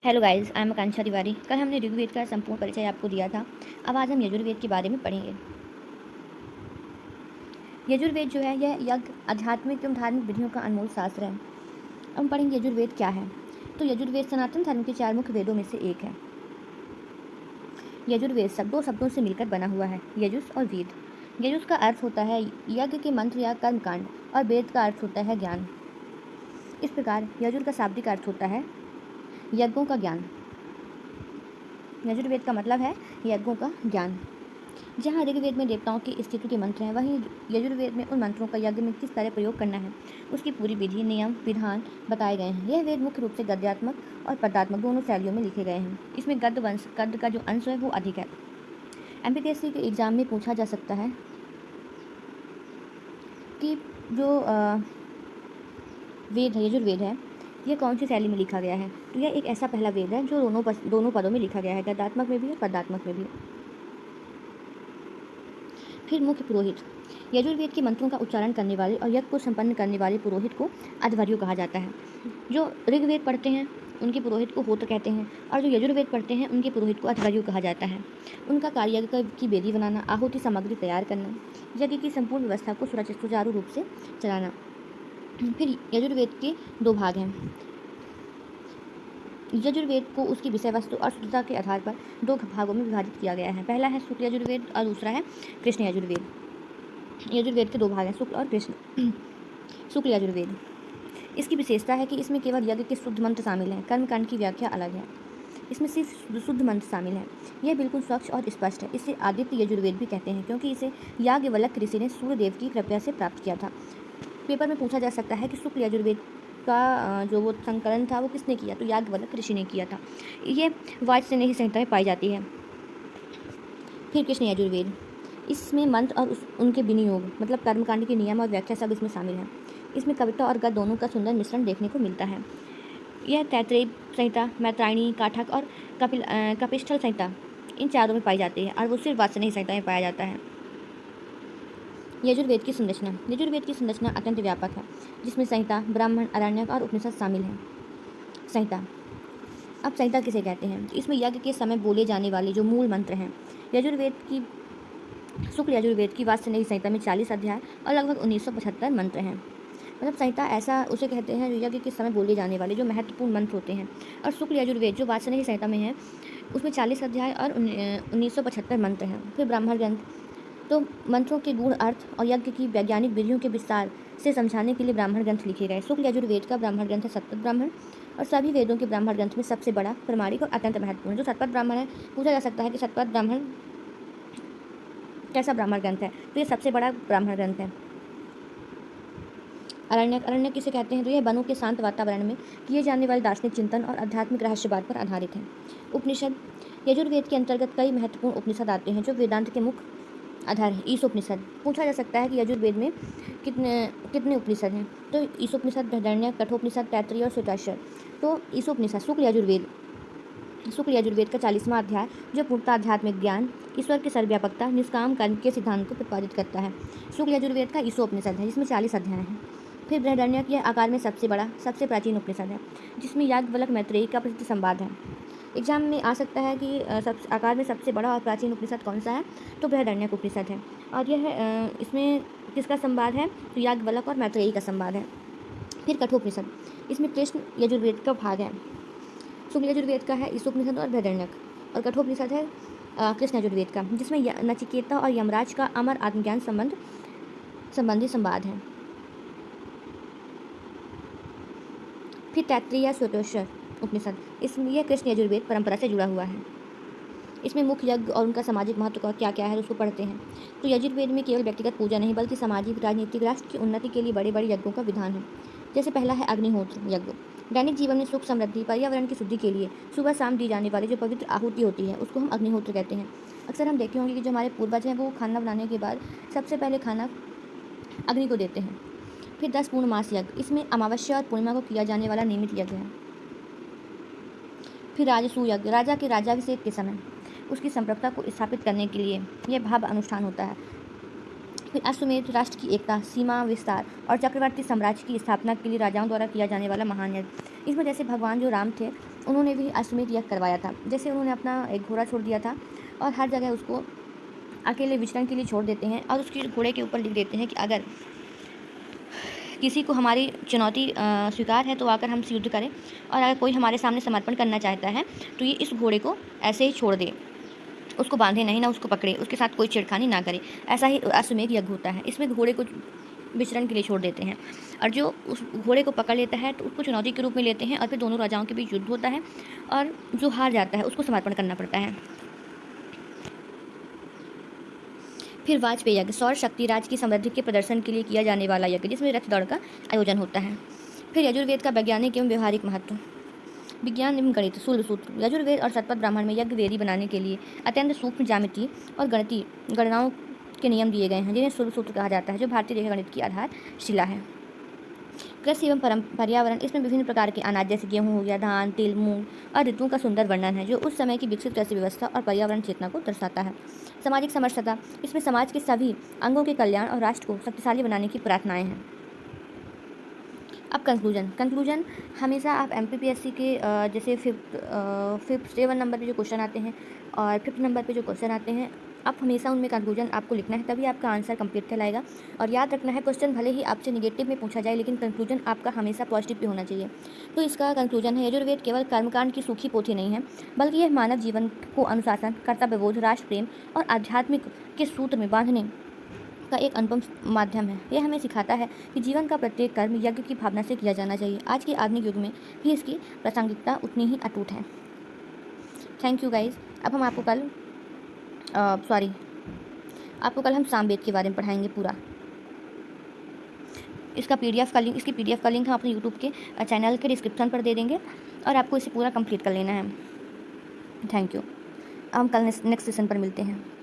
Hello guys, I am आकांक्षा तिवारी। कल हमने ऋग्वेद का संपूर्ण परिचय आपको दिया था। अब आज हम यजुर्वेद के बारे में पढ़ेंगे। यजुर्वेद जो है यह यज्ञ, आध्यात्मिक एवं धार्मिक विधियों का अनमोल शास्त्र है। अब हम पढ़ेंगे यजुर्वेद क्या है। तो यजुर्वेद सनातन धर्म के 4 मुख्य वेदों में से एक है। यजुर्वेद दो शब्दों से मिलकर बना हुआ है, यजुस और वेद। यजुस का अर्थ होता है यज्ञ के मंत्र या कर्मकांड, और वेद का अर्थ होता है ज्ञान। इस प्रकार यजुर का शाब्दिक अर्थ होता है यज्ञों का ज्ञान। यजुर्वेद का मतलब है यज्ञों का ज्ञान। जहाँ ऋग्वेद में देवताओं की स्तुति के मंत्र हैं, वहीं यजुर्वेद में उन मंत्रों का यज्ञ में किस तरह प्रयोग करना है उसकी पूरी विधि, नियम, विधान बताए गए हैं। यह वेद मुख्य रूप से गद्यात्मक और पदात्मक दोनों शैलियों में लिखे गए हैं। इसमें गद्य का जो अंश है वो अधिक है। एमपीएससी के एग्जाम में पूछा जा सकता है कि जो वेद है, यजुर्वेद है, यह कौन सी शैली में लिखा गया है। तो यह एक ऐसा पहला वेद है जो दोनों पदों में लिखा गया है, गद्यात्मक में भी और पदात्मक में भी। फिर मुख्य पुरोहित। यजुर्वेद के मंत्रों का उच्चारण करने वाले और यज्ञ को संपन्न करने वाले पुरोहित को अध्वर्यु कहा जाता है। जो ऋग्वेद पढ़ते हैं उनके पुरोहित को होत्र कहते हैं, और जो यजुर्वेद पढ़ते हैं उनके पुरोहित को अध्वर्यु कहा जाता है। उनका कार्य यज्ञ की वेदी बनाना, आहुति सामग्री तैयार करना, यज्ञ की संपूर्ण व्यवस्था को सुचारू रूप से चलाना। फिर यजुर्वेद के 2 भाग हैं। यजुर्वेद को उसकी विषय वस्तु और शुद्धता के आधार पर 2 भागों में विभाजित किया गया है। पहला है शुक्ल यजुर्वेद और दूसरा है कृष्ण यजुर्वेद। यजुर्वेद के 2 भाग हैं, शुक्ल और कृष्ण। शुक्ल यजुर्वेद, इसकी विशेषता है कि इसमें केवल यज्ञ के शुद्ध मंत्र शामिल हैं, कर्मकांड की व्याख्या अलग है। इसमें सिर्फ शुद्ध मंत्र शामिल हैं। यह बिल्कुल स्वच्छ और स्पष्ट है। इसे आदित्य यजुर्वेद भी कहते हैं, क्योंकि इसे याज्ञवल्क्य ऋषि ने सूर्य देव की कृपा से प्राप्त किया था। पेपर में पूछा जा सकता है कि शुक्ल यजुर्वेद का जो वो संकलन था वो किसने किया, तो याज्ञवल्क्य ऋषि ने किया था। ये वाजस्नेयी संहिता में पाई जाती है। फिर कृष्ण यजुर्वेद, इसमें मंत्र और उनके विनियोग मतलब कर्मकांड के नियम और व्याख्या सब इसमें शामिल हैं। इसमें कविता और गद्य दोनों का सुंदर मिश्रण देखने को मिलता है। यह तैत्तिरीय संहिता, मैत्रायणी, काठक और कपिस्थल संहिता इन चारों में पाई जाती है, और वो सिर्फ वाजस्नेयी संहिता में पाया जाता है। यजुर्वेद की संरचना। यजुर्वेद की संरचना अत्यंत व्यापक है, जिसमें संहिता, ब्राह्मण, आरण्यक और उपनिषद शामिल हैं। संहिता, अब संहिता किसे कहते हैं। इसमें यज्ञ के समय बोले जाने वाले जो मूल मंत्र हैं। यजुर्वेद की शुक्ल यजुर्वेद की वाजस्नेयी संहिता में 40 अध्याय और लगभग 1975 मंत्र हैं। मतलब संहिता ऐसा उसे कहते हैं जो यज्ञ के समय बोले जाने वाले जो महत्वपूर्ण मंत्र होते हैं। और शुक्ल यजुर्वेद जो वाजस्नेयी संहिता में है उसमें 40 अध्याय और 1975 मंत्र हैं। फिर ब्राह्मण ग्रंथ, तो मंत्रों के गूढ़ अर्थ और यज्ञ की वैज्ञानिक विधियों के विस्तार से समझाने के लिए ब्राह्मण ग्रंथ लिखे गए। शुक्ल यजुर्वेद का ब्राह्मण ग्रंथ है शतपथ ब्राह्मण, और सभी वेदों के ब्राह्मण ग्रंथ में सबसे बड़ा, प्रमाणिक और अत्यंत महत्वपूर्ण जो शतपथ ब्राह्मण है। पूछा जा सकता है कि शतपथ ब्राह्मण कैसा ब्राह्मण ग्रंथ है, तो ये सबसे बड़ा ब्राह्मण ग्रंथ है। अरण्यक, अरण्यक किसे कहते हैं, तो यह वनों के शांत वातावरण में किए जाने वाले दार्शनिक चिंतन और आध्यात्मिक रहस्यवाद पर आधारित है। उपनिषद, यजुर्वेद के अंतर्गत कई महत्वपूर्ण उपनिषद आते हैं जो वेदांत के मुख्य आधार है। ईशोपनिषद, पूछा जा सकता है कि यजुर्वेद में कितने उपनिषद हैं, तो ईशोपनिषद, बृहदारण्यक, कठोपनिषद, तैत्तिरीय और श्वेताश्वर। तो ईशोपनिषद शुक्ल यजुर्वेद का 40वां अध्याय जो पूर्णतः आध्यात्मिक ज्ञान, ईश्वर की सर्वव्यापकता, निष्काम कर्म के सिद्धांत को प्रतिपादित करता है। शुक्ल यजुर्वेद का ईशोपनिषद है जिसमें 40 अध्याय हैं। फिर बृहदारण्यक, यह आकार में सबसे बड़ा, सबसे प्राचीन उपनिषद है, जिसमें याज्ञवल्क्य मैत्रेयी का प्रसिद्ध संवाद है। एग्जाम में आ सकता है कि आकार में सबसे बड़ा और प्राचीन उपनिषद कौन सा है, तो बृहदारण्यक उपनिषद है। और यह इसमें किसका संवाद है, तो याज्ञवल्क्य और मैत्रेयी का संवाद है। फिर कठोपनिषद, इसमें कृष्ण यजुर्वेद का भाग है। शुक्ल यजुर्वेद का है ईशोपनिषद और बृहदारण्यक, और कठोपनिषद है कृष्ण यजुर्वेद का, जिसमें नचिकेता और यमराज का अमर आत्मज्ञान संबंधी संवाद है। फिर तैत्तिरीय या श्वेताश्वर उपनिषद, इसमें यह कृष्ण यजुर्वेद परंपरा से जुड़ा हुआ है। इसमें मुख्य यज्ञ और उनका सामाजिक महत्व का क्या क्या है उसको पढ़ते हैं। तो यजुर्वेद में केवल व्यक्तिगत पूजा नहीं बल्कि सामाजिक, राजनीतिक, राष्ट्र की उन्नति के लिए बड़े बड़े यज्ञों का विधान है। जैसे पहला है अग्निहोत्र यज्ञ। दैनिक जीवन में सुख, समृद्धि, पर्यावरण की शुद्धि के लिए सुबह शाम दी जाने वाली जो पवित्र आहुति होती है उसको हम अग्निहोत्र कहते हैं। अक्सर हम देखे होंगे कि जो हमारे पूर्वज हैं वो खाना बनाने के बाद सबसे पहले खाना अग्नि को देते हैं। फिर 10 पूर्णमास यज्ञ, इसमें अमावस्या और पूर्णिमा को किया जाने वाला नियमित यज्ञ है। फिर राजसूय यज्ञ, राजा के राज्याभिषेक के समय उसकी संप्रभुता को स्थापित करने के लिए यह भव्य अनुष्ठान होता है। फिर अश्वमेध, राष्ट्र की एकता, सीमा विस्तार और चक्रवर्ती साम्राज्य की स्थापना के लिए राजाओं द्वारा किया जाने वाला महान यज्ञ। इसमें जैसे भगवान जो राम थे उन्होंने भी अश्वमेध यज्ञ करवाया था। जैसे उन्होंने अपना एक घोड़ा छोड़ दिया था और हर जगह उसको अकेले विचरण के लिए छोड़ देते हैं और उसके घोड़े के ऊपर लिख देते हैं कि अगर किसी को हमारी चुनौती स्वीकार है तो आकर हमसे युद्ध करें, और अगर कोई हमारे सामने समर्पण करना चाहता है तो ये इस घोड़े को ऐसे ही छोड़ दे, उसको बांधे नहीं, ना उसको पकड़े, उसके साथ कोई छेड़खानी ना करे। ऐसा ही अश्वमेध यज्ञ होता है। इसमें घोड़े को विचरण के लिए छोड़ देते हैं और जो उस घोड़े को पकड़ लेता है तो उसको चुनौती के रूप में लेते हैं और फिर दोनों राजाओं के बीच युद्ध होता है और जो हार जाता है उसको समर्पण करना पड़ता है। फिर वाजपेयी यज्ञ, सौर शक्ति राज्य की समृद्धि के प्रदर्शन के लिए किया जाने वाला यज्ञ, जिसमें रथ दौड़ का आयोजन होता है। फिर यजुर्वेद का वैज्ञानिक एवं व्यवहारिक महत्व। विज्ञान एवं गणित सूर्य सूत्र। यजुर्वेद और शतपथ ब्राह्मण में यज्ञ वेदी बनाने के लिए अत्यंत सूक्ष्म ज्यामिति और गणितीय गणनाओं के नियम दिए गए हैं, जिन्हें सूर्य सूत्र कहा जाता है, जो भारतीय रेखा गणित की आधारशिला है। कृषि एवं पर्यावरण, इसमें विभिन्न प्रकार के अनाज जैसे गेहूं हो गया, धान, तिल, मूंग और ऋतुओं का सुंदर वर्णन है, जो उस समय की विकसित कृषि व्यवस्था और पर्यावरण चेतना को दर्शाता है। सामाजिक समरसता, इसमें समाज के सभी अंगों के कल्याण और राष्ट्र को शक्तिशाली बनाने की प्रार्थनाएं हैं। अब कंक्लूजन हमेशा आप MPPSC के जैसे फिफ्थ 7 नंबर पे जो क्वेश्चन आते हैं और 5th नंबर पे जो क्वेश्चन आते हैं, आप हमेशा उनमें कंक्लूजन आपको लिखना है, तभी आपका आंसर कंप्लीट कहलाएगा। और याद रखना है, क्वेश्चन भले ही आपसे नेगेटिव में पूछा जाए लेकिन कंक्लूजन आपका हमेशा पॉजिटिव पे होना चाहिए। तो इसका कंक्लूजन है, यजुर्वेद केवल कर्मकांड की सूखी पोथी नहीं है, बल्कि यह मानव जीवन को अनुशासन, कर्तव्यबोध, राष्ट्र प्रेम और आध्यात्मिक के सूत्र में बांधने का एक अनुपम माध्यम है। यह हमें सिखाता है कि जीवन का प्रत्येक कर्म यज्ञ की भावना से किया जाना चाहिए। आज के आधुनिक युग में भी इसकी प्रासंगिकता उतनी ही अटूट है। Thank you guys. अब हम आपको कल हम सामवेद के बारे में पढ़ाएंगे पूरा। इसकी PDF का लिंक हम अपने YouTube के चैनल के डिस्क्रिप्शन पर दे देंगे और आपको इसे पूरा कंप्लीट कर लेना है। Thank you. हम कल नेक्स्ट सेशन पर मिलते हैं।